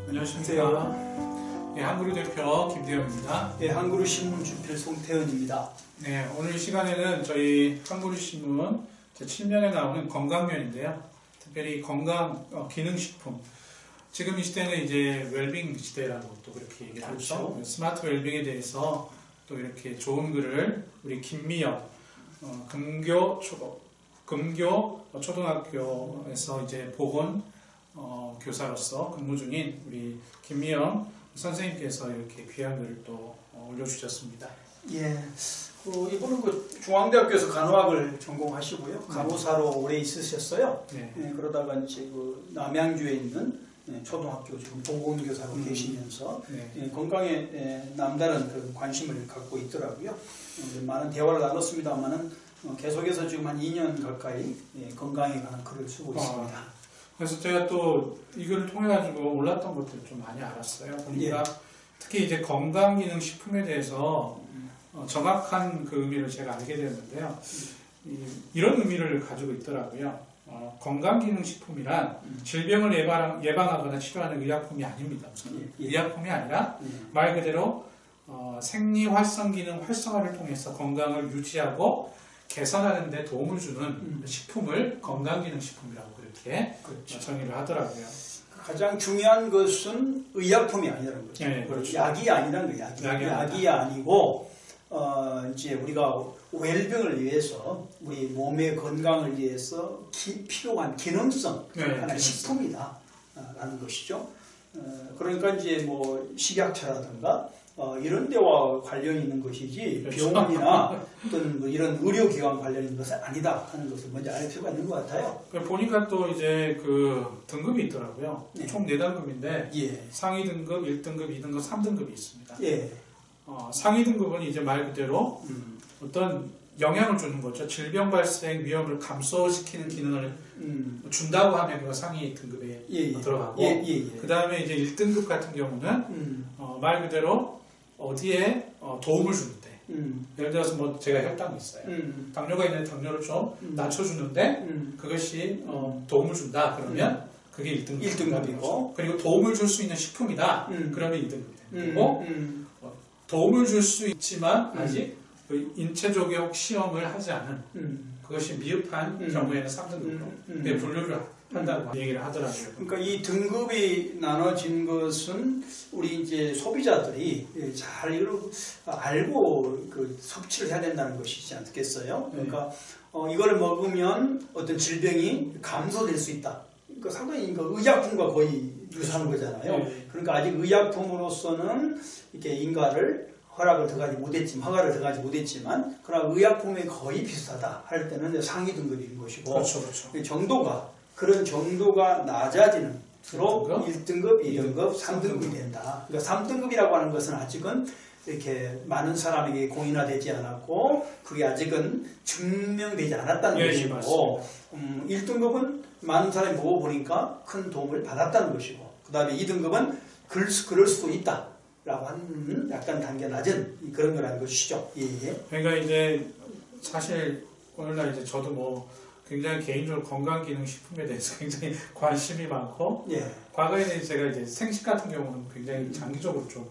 안녕하십니까. 네, 한그루 대표 김대현입니다. 네, 한그루 신문 주필 송태현입니다. 네, 오늘 시간에는 저희 한그루 신문 제7면에 나오는 건강면인데요. 특별히 건강 기능식품. 지금 이 시대는 이제 웰빙 시대라고 또 그렇게 얘기를 하죠. 그렇죠. 스마트 웰빙에 대해서 또 이렇게 좋은 글을 우리 김미영 금교 초등학교에서 이제 보건 교사로서 근무 중인 우리 김미영 선생님께서 이렇게 귀한 글을 또 올려주셨습니다. 예, 이분은 중앙대학교에서 간호학을 전공하시고요. 간호사로 오래 있으셨어요. 네. 그러다가 이제 남양주에 있는 초등학교 지금 보건교사로 계시면서 네. 건강에 남다른 관심을 갖고 있더라고요. 많은 대화를 나눴습니다만은 계속해서 지금 한 2년 가까이 건강에 관한 글을 쓰고 있습니다. 그래서 제가 또 이걸 통해 가지고 몰랐던 것들 좀 많이 알았어요. 보니까 특히 이제 건강기능식품에 대해서 정확한 그 의미를 제가 알게 되었는데요. 이런 의미를 가지고 있더라고요. 건강기능식품이란 질병을 예방하거나 치료하는 의약품이 아닙니다. 의약품이 아니라 말 그대로 생리활성기능 활성화를 통해서 건강을 유지하고 개선하는 데 도움을 주는 식품을 건강기능식품이라고 그렇게 정의를 하더라고요. 가장 중요한 것은 의약품이 아니라는 거죠. 네, 그렇죠. 약이 아니라는 거예요. 약이 아니고 이제 우리가 웰빙을 위해서 우리 몸의 건강을 위해서 필요한 기능성 하나의 식품이다라는 것이죠. 그러니까 이제 식약처라든가 이런 데와 관련이 있는 것이지 그렇죠. 병원이나 어떤 이런 의료기관 관련 있는 것은 아니다 하는 것을 먼저 알 필요가 있는 것 같아요. 보니까 또 이제 그 등급이 있더라고요. 네. 총 4등급인데 예. 상위 등급, 1등급, 2등급, 3등급이 있습니다. 예. 상위 등급은 이제 말 그대로 어떤 영향을 주는 거죠. 질병 발생 위험을 감소시키는 기능을 준다고 하면 그 상위 등급에 들어가고 그 다음에 이제 1등급 같은 경우는 말 그대로 어디에 도움을 주는데 예를 들어서 제가 혈당이 있어요. 당뇨가 있는데 당뇨를 좀 낮춰주는데 그것이 도움을 준다 그러면 그게 1등급이고 그리고 도움을 줄 수 있는 식품이다 그러면 2등급이고 도움을 줄 수 있지만 아직 인체 조격 시험을 하지 않은 그것이 미흡한 경우에는 3등급으로 분류를 한다고 얘기를 하더라고요. 그러니까 이 등급이 나눠진 것은 우리 이제 소비자들이 잘 알고 섭취를 해야 된다는 것이지 않겠어요? 그러니까 이걸 먹으면 어떤 질병이 감소될 수 있다. 그러니까 상당히 의약품과 거의 유사한 거잖아요. 그러니까 아직 의약품으로서는 이렇게 인가를 허가를 더 가지 못했지만 그러나 의약품에 거의 비슷하다 할 때는 상위 등급인 것이고 그렇죠. 그런 정도가 낮아지는수록 1등급, 2등급, 3등급이 된다. 그러니까 3등급이라고 하는 것은 아직은 이렇게 많은 사람에게 공인화되지 않았고 그게 아직은 증명되지 않았다는 것이고 1등급은 많은 사람이 먹어보니까 큰 도움을 받았다는 것이고 그 다음에 2등급은 그럴 수도 있다. 라고 하는 약간 단계 낮은 그런 거라는 것이죠. 그러니까 이제 사실 오늘날 이제 저도 굉장히 개인적으로 건강기능식품에 대해서 굉장히 관심이 많고 과거에는 제가 이제 생식 같은 경우는 굉장히 장기적으로 좀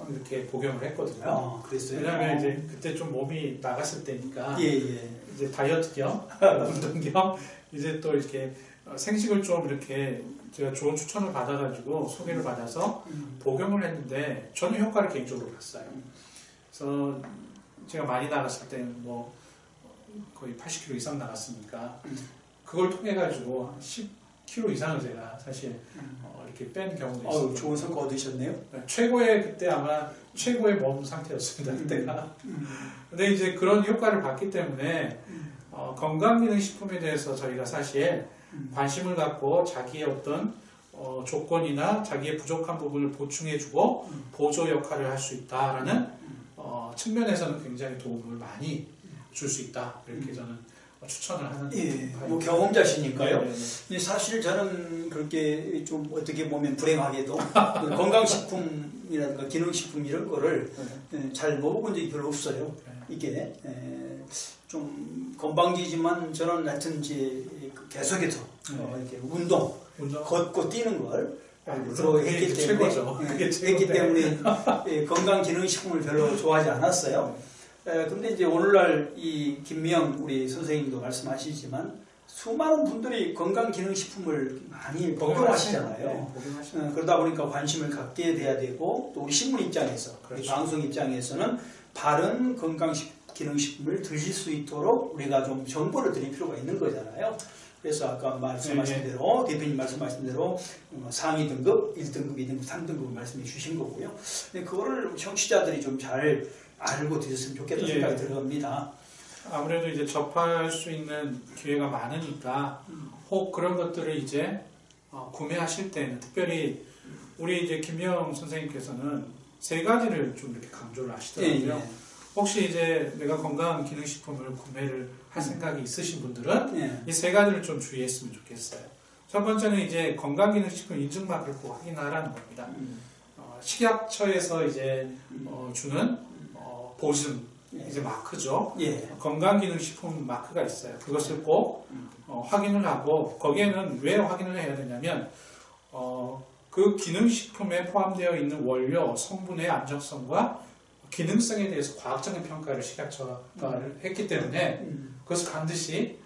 이렇게 복용을 했거든요. 그랬어요? 왜냐하면 이제 그때 좀 몸이 나갔을 때니까 이제 다이어트 겸 운동 겸 이제 또 이렇게 생식을 좀 이렇게 제가 좋은 추천을 받아가지고 소개를 받아서 복용을 했는데 저는 효과를 개인적으로 봤어요. 그래서 제가 많이 나갔을 때는 거의 80kg 이상 나갔으니까 그걸 통해 가지고 10kg 이상을 제가 사실 이렇게 뺀 경우도 있었어요. 좋은 성과 얻으셨네요. 그때 아마 최고의 몸 상태였습니다. 그때가. 근데 이제 그런 효과를 봤기 때문에 건강기능식품에 대해서 저희가 사실 관심을 갖고 자기의 어떤 조건이나 자기의 부족한 부분을 보충해주고 보조 역할을 할 수 있다라는 측면에서는 굉장히 도움을 많이 줄 수 있다. 이렇게 저는 추천을 하는 경험자시니까요. 사실 저는 그렇게 좀 어떻게 보면 불행하게도 건강식품이라든가 기능식품 이런 거를 잘 먹어본 적이 별로 없어요. 이게 좀 건방지지만 저는 하여튼 이제 계속해서 이렇게 운동, 걷고 뛰는 걸 했기 때문에 했기 때문에 건강기능식품을 별로 좋아하지 않았어요. 근데 이제 오늘날 이 김미영 우리 선생님도 말씀하시지만 수많은 분들이 건강기능식품을 많이 복용하시잖아요. 그러다 보니까 관심을 갖게 돼야 되고 또 우리 신문 입장에서 그렇죠. 우리 방송 입장에서는 바른 건강기능식품을 드실 수 있도록 우리가 좀 정보를 드릴 필요가 있는 거잖아요. 그래서 아까 말씀하신 대로 대표님 말씀하신 대로 상위 등급, 1등급, 2등급, 3등급을 말씀해 주신 거고요. 근데 그거를 청취자들이 좀 잘 알고 드셨으면 좋겠다는 생각이 들어갑니다. 아무래도 이제 접할 수 있는 기회가 많으니까 혹 그런 것들을 이제 구매하실 때는 특별히 우리 이제 김영 선생님께서는 3가지를 좀 이렇게 강조를 하시더라고요. 혹시 이제 내가 건강기능식품을 구매를 할 생각이 있으신 분들은 이 3가지를 좀 주의했으면 좋겠어요. 첫 번째는 이제 건강기능식품 인증마크를 꼭 확인하라는 겁니다. 식약처에서 이제 주는 보증 이제 마크죠. 건강기능식품 마크가 있어요. 그것을 꼭 확인을 하고 거기에는 왜 확인을 해야 되냐면 그 기능식품에 포함되어 있는 원료, 성분의 안정성과 기능성에 대해서 과학적인 평가를 식약처가 했기 때문에 그것을 반드시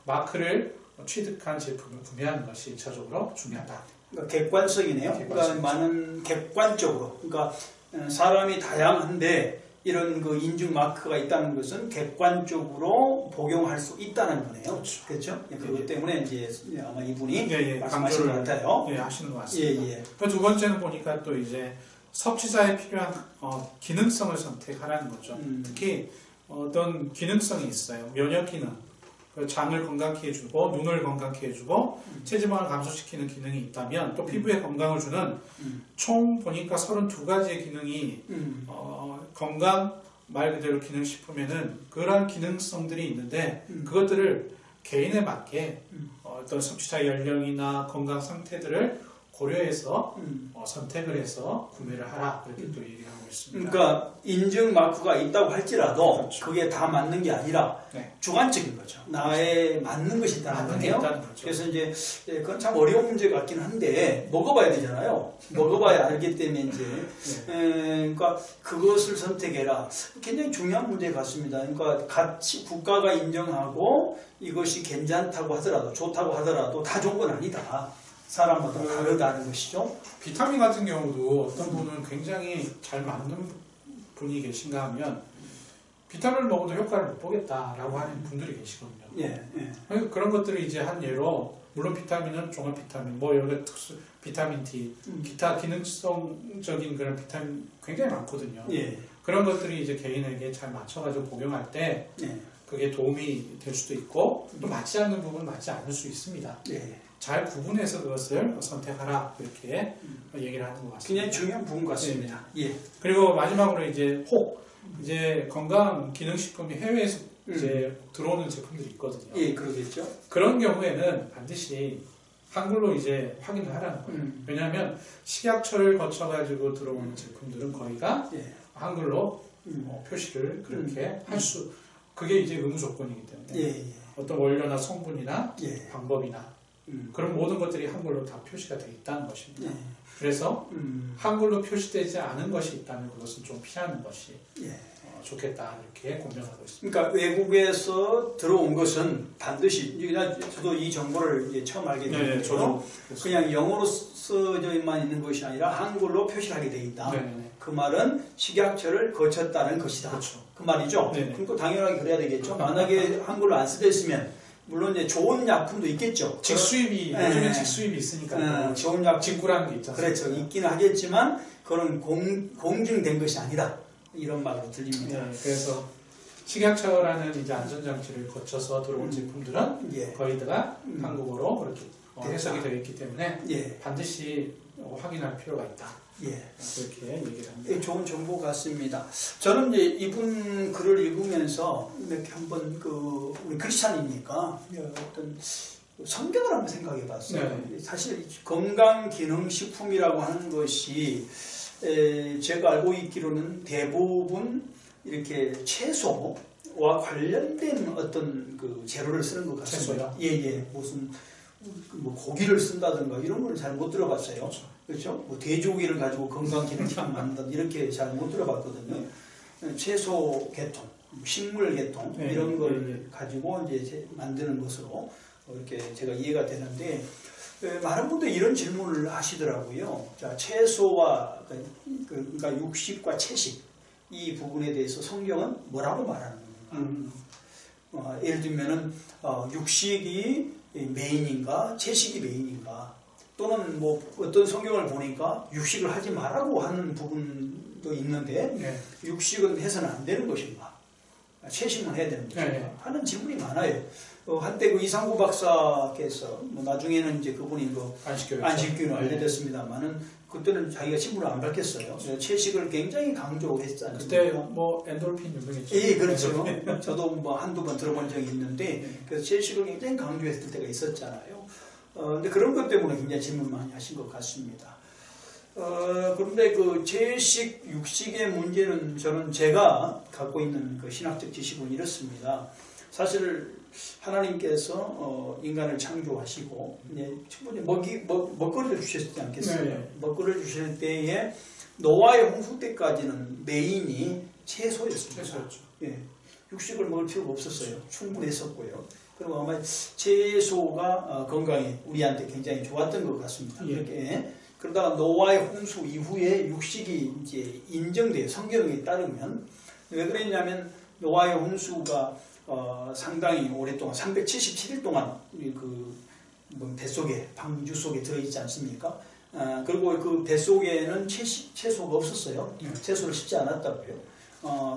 마크를 취득한 제품을 구매하는 것이 1차적으로 중요하다. 그러니까 객관성이네요. 그러니까 많은 객관적으로. 그러니까 사람이 다양한데 이런 그 인증 마크가 있다는 것은 객관적으로 복용할 수 있다는 거네요. 그렇죠? 그것 때문에 이제 아마 이분이 말씀하신 것 같아요. 하시는 것 같습니다. 두 번째는 보니까 또 이제 섭취자에 필요한 기능성을 선택하라는 거죠. 특히 어떤 기능성이 있어요. 면역 기능, 장을 건강케 해주고 눈을 건강케 해주고 체지방을 감소시키는 기능이 있다면 또 피부에 건강을 주는 총 보니까 32가지의 기능이 건강 말 그대로 기능식품에는 그러한 기능성들이 있는데 그것들을 개인에 맞게 어떤 섭취자 연령이나 건강 상태들을 고려해서 선택을 해서 구매를 하라 이렇게 또 얘기를 하고 있습니다. 그러니까 인증 마크가 있다고 할지라도 그렇죠. 그게 다 맞는 게 아니라 주관적인 거죠. 나에 맞는 것이 있다는 거예요. 그래서 이제 그건 참 어려운 문제 같긴 한데 먹어봐야 되잖아요. 먹어봐야 알기 때문에 이제 그러니까 그것을 선택해라. 굉장히 중요한 문제 같습니다. 그러니까 같이 국가가 인정하고 이것이 괜찮다고 하더라도 좋다고 하더라도 다 좋은 건 아니다. 사람마다 다르다는 것이죠. 비타민 같은 경우도 어떤 분은 굉장히 잘 맞는 분이 계신가 하면 비타민을 먹어도 효과를 못 보겠다라고 하는 분들이 계시거든요. 그런 것들이 이제 한 예로 물론 비타민은 종합 비타민, 뭐 여러 특수 비타민 D, 기타 기능성적인 그런 비타민 굉장히 많거든요. 그런 것들이 이제 개인에게 잘 맞춰가지고 복용할 때 그게 도움이 될 수도 있고 또 맞지 않는 부분은 맞지 않을 수 있습니다. 잘 구분해서 그것을 선택하라 이렇게 얘기를 하는 것 같습니다. 굉장히 중요한 부분 같습니다. 그리고 마지막으로 이제 혹 이제 건강 기능식품이 해외에서 이제 들어오는 제품들이 있거든요. 그러겠죠. 그런 경우에는 반드시 한글로 이제 확인을 하라는 거예요. 왜냐하면 식약처를 거쳐가지고 들어오는 제품들은 거의가 한글로 표시를 그렇게 할 수, 그게 이제 의무 조건이기 때문에 어떤 원료나 성분이나 방법이나 그런 모든 것들이 한글로 다 표시가 되어 있다는 것입니다. 그래서 한글로 표시되지 않은 것이 있다면 그것은 좀 피하는 것이 좋겠다 이렇게 공명하고 있습니다. 그러니까 외국에서 들어온 것은 반드시 저도 이 정보를 이제 처음 알게 됐는데요. 그냥 영어로 써져만 있는 것이 아니라 한글로 표시하게 되어 있다. 그 말은 식약처를 거쳤다는 것이다. 그렇죠. 그 말이죠. 그러니까 당연하게 그래야 되겠죠. 만약에 한글로 안 쓰여 있으면 물론 이제 좋은 약품도 있겠죠. 직수입이 요즘에 직수입이 있으니까 좋은 약 직구라는 게 있잖아요. 그렇죠. 있기는 하겠지만 그런 공증된 것이 아니다. 이런 말로 들립니다. 그래서 식약처라는 이제 안전장치를 거쳐서 들어온 제품들은 거의 다 한국어로 그렇게 해석이 되어 있기 때문에 반드시 확인할 필요가 있다. 그렇게 얘기를 합니다. 좋은 정보 같습니다. 저는 이제 이분 글을 읽으면서 이렇게 한번 우리 크리스찬이니까 어떤 성경을 한번 생각해 봤어요. 사실 건강기능식품이라고 하는 것이 제가 알고 있기로는 대부분 이렇게 채소와 관련된 어떤 그 재료를 쓰는 것 같습니다. 채소요? 무슨 뭐 고기를 쓴다든가 이런 걸 잘 못 들어봤어요. 그렇죠? 뭐 돼지고기를 가지고 건강기능식품 만든다 이렇게 잘 못 들어봤거든요. 채소 계통, 식물 계통 이런 걸 가지고 이제 만드는 것으로 이렇게 제가 이해가 되는데 많은 분들이 이런 질문을 하시더라고요. 자, 채소와 그러니까 육식과 채식 이 부분에 대해서 성경은 뭐라고 말하는 건가? 예를 들면은 육식이 메인인가 채식이 메인인가 또는 뭐 어떤 성경을 보니까 육식을 하지 말라고 하는 부분도 있는데 육식은 해서는 안 되는 것인가 채식만 해야 되는 것인가 하는 질문이 많아요. 한때 그 이상구 박사께서 뭐 나중에는 이제 그분이 그 안식교로 알려졌습니다만은 그때는 자기가 신분을 안 밝혔어요. 채식을 굉장히 강조했지 않습니까? 그때 뭐 엔돌핀 유명했죠. 예, 그렇죠. 저도 뭐 한두 번 들어본 적이 있는데 그래서 채식을 굉장히 강조했을 때가 있었잖아요. 근데 그런 것 때문에 굉장히 질문 많이 하신 것 같습니다. 그런데 그 채식, 육식의 문제는 저는 제가 갖고 있는 그 신학적 지식은 이렇습니다. 사실 하나님께서 인간을 창조하시고 충분히 먹거리를 주셨지 않겠어요? 먹거리를 주실 때에 노아의 홍수 때까지는 메인이 채소였습니다. 예, 육식을 먹을 필요가 없었어요. 충분했었고요. 그리고 아마 채소가 건강에 우리한테 굉장히 좋았던 것 같습니다. 이렇게 그러다가 노아의 홍수 이후에 육식이 이제 인정돼요. 성경에 따르면 왜 그랬냐면 노아의 홍수가 상당히 오랫동안 377일 동안 그 뱃속에 방주 속에 들어있지 않습니까? 그리고 그 뱃속에는 채소가 없었어요. 채소를 씹지 않았다고요.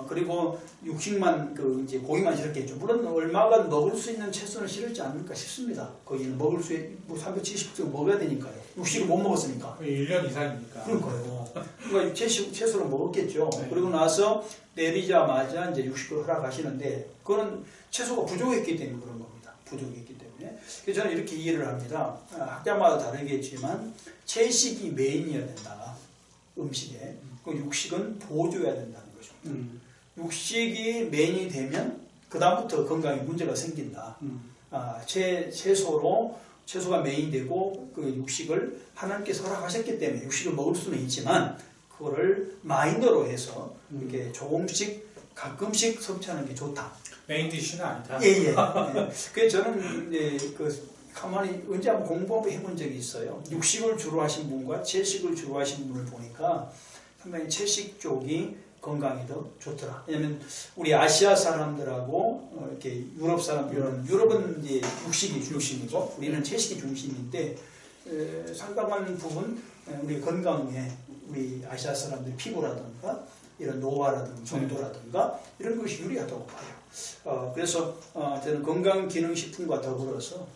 그리고 육식만 그 이제 고기만 실었겠죠. 물론 얼마간 먹을 수 있는 채소는 실을지 않을까 싶습니다. 거기는 먹을 수 뭐 370도 먹어야 되니까요. 육식을 못 먹었으니까. 1년 이상이니까. 그러니까요. 그러니까 채소를 먹었겠죠. 그리고 나서 내리자마자 이제 육식을 허락하시는데 그거는 채소가 부족했기 때문에 그런 겁니다. 부족했기 때문에. 그래서 저는 이렇게 이해를 합니다. 학자마다 다르겠지만 채식이 메인이어야 된다. 음식에. 그 육식은 보조해야 된다는 거죠. 육식이 메인이 되면 그 다음부터 건강에 문제가 생긴다. 채소가 메인되고 그 육식을 하나님께서 허락하셨기 때문에 육식을 먹을 수는 있지만 그거를 마이너로 해서 이렇게 조금씩 가끔씩 섭취하는 게 좋다. 메인 디쉬는 아니다. 예. 그래서 저는 이제 가만히 언제 한번 공부 한번 해본 적이 있어요. 육식을 주로 하신 분과 채식을 주로 하신 분을 보니까 상당히 채식 쪽이 건강이 더 좋더라. 왜냐면 우리 아시아 사람들하고 이렇게 유럽 사람들은 유럽은 이제 육식이 중심이고 우리는 채식이 중심인데 상당한 부분 우리 건강에 우리 아시아 사람들 피부라든가 이런 노화라든가 정도라든가 이런 것이 유리하다고 봐요. 그래서 저는 건강기능식품과 더불어서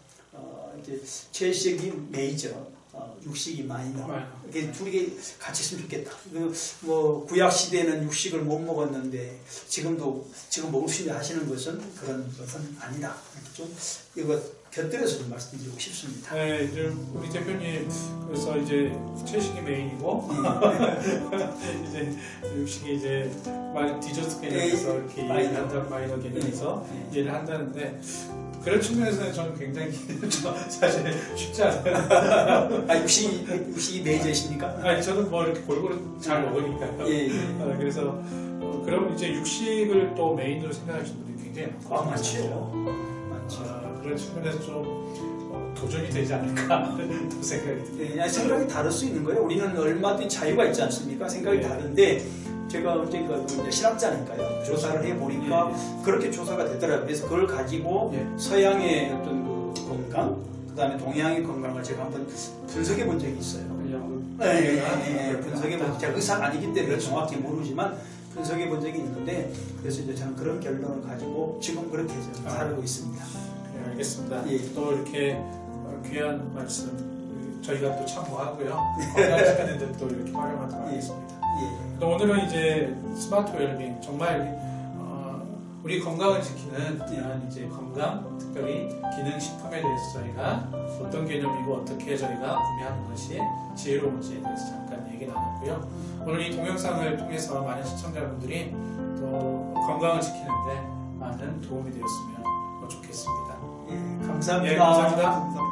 이제 채식이 메이저, 육식이 마이너. 이렇게 둘이 같이 있으면 좋겠다. 뭐 구약 시대에는 육식을 못 먹었는데 지금 먹을 수 있는 하시는 것은 그런 것은 아니다. 좀 이거 곁들여서 좀 말씀드리고 싶습니다. 네, 이제 우리 대표님 그래서 이제 채식이 메인이고 이제 육식이 이제 디저트 개념에서 이렇게 마이너 개념에서 이해를 한다는데. 그런 측면에서는 저는 굉장히 사실 쉽지 않아요. 육식이 메이저이십니까? 아니, 저는 뭐 이렇게 골고루 잘 먹으니까요. 그래서 그럼 이제 육식을 또 메인으로 생각하시는 분들이 굉장히 많죠. 그런 측면에서 좀 도전이 되지 않을까 또 생각이 듭니다. 생각이 다를 수 있는 거예요. 우리는 얼마든지 자유가 있지 않습니까? 생각이 다른데 제가 언젠가 이제 실학자니까요. 조사를 해보니까 그렇게 조사가 되더라고요. 그래서 그걸 가지고 서양의 어떤 그 건강, 그 다음에 동양의 건강을 제가 한번 분석해 본 적이 있어요. 분석해 본 제가 의사가 아니기 때문에 정확히 모르지만 분석해 본 적이 있는데 그래서 이제 저는 그런 결론을 가지고 지금 그렇게 살고 있습니다. 네, 알겠습니다. 또 이렇게 귀한 말씀 저희가 또 참고하고요. 건강 시간에도 또 이렇게 활용하도록 하겠습니다. 오늘은 이제 스마트 웰빙 정말 우리 건강을 지키는 이제 건강, 특별히 기능식품에 대해서 저희가 어떤 개념이고 어떻게 저희가 구매하는 것이 지혜로운지에 대해서 잠깐 얘기 나눴고요. 오늘 이 동영상을 통해서 많은 시청자분들이 또 건강을 지키는데 많은 도움이 되었으면 좋겠습니다. 감사합니다. 감사합니다.